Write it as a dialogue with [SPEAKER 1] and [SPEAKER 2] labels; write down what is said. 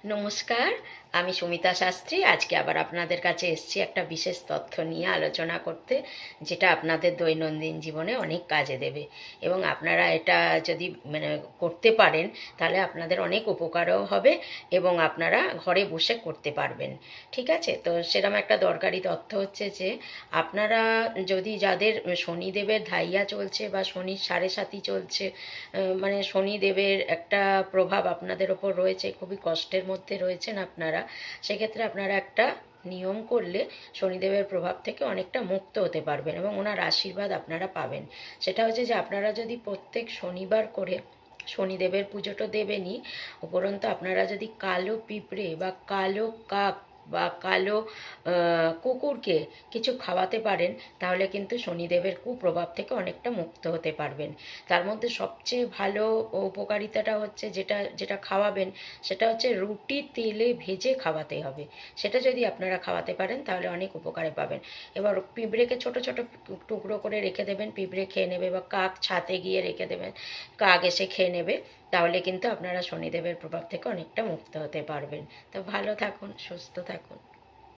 [SPEAKER 1] নমস্কার, আমি সুমিতা শাস্ত্রী। আজকে আবার আপনাদের কাছে এসেছি একটা বিশেষ তথ্য নিয়ে আলোচনা করতে, যেটা আপনাদের দৈনন্দিন জীবনে অনেক কাজে দেবে। এবং আপনারা এটা যদি করতে পারেন, তাহলে আপনাদের অনেক উপকারও হবে এবং আপনারা ঘরে বসে করতে পারবেন। ঠিক আছে, তো সেরকম একটা দরকারি তথ্য হচ্ছে যে আপনারা যদি যাদের শনিদেবের ধাইয়া চলছে বা শনির সাড়ে সাতি চলছে, শনিদেবের একটা প্রভাব আপনাদের ওপর রয়েছে, খুবই কষ্টের মধ্যে রয়েছেন আপনারা, সেক্ষেত্রে আপনারা একটা নিয়ম করলে শনিদেবের প্রভাব থেকে অনেকটা মুক্ত হতে পারবেন এবং ওনার আশীর্বাদ আপনারা পাবেন। সেটা হচ্ছে যে আপনারা যদি প্রত্যেক শনিবার করে শনিদেবের পুজোটা দেবেনই, উপরন্তু আপনারা যদি কালো পিঁপড়ে বা কালো কাক বা কালো কুকুরকে কিছু খাওয়াতে পারেন, তাহলে কিন্তু শনিদেবের কুপ্রভাব থেকে অনেকটা মুক্ত হতে পারবেন। তার মধ্যে সবচেয়ে ভালো উপকারিতাটা হচ্ছে, যেটা যেটা খাওয়াবেন, সেটা হচ্ছে রুটি তেলে ভেজে খাওয়াতে হবে। সেটা যদি আপনারা খাওয়াতে পারেন তাহলে অনেক উপকারে পাবেন। এবার পিঁপড়েকে ছোট ছোট টুকরো করে রেখে দেবেন, পিঁপড়ে খেয়ে নেবে, বা কাক ছাতে গিয়ে রেখে দেবেন, কাক এসে খেয়ে নেবে। তাহলে কিন্তু আপনারা শনিদেবের প্রভাব থেকে অনেকটা মুক্ত হতে পারবেন। তো ভালো থাকুন, সুস্থ থাকুন।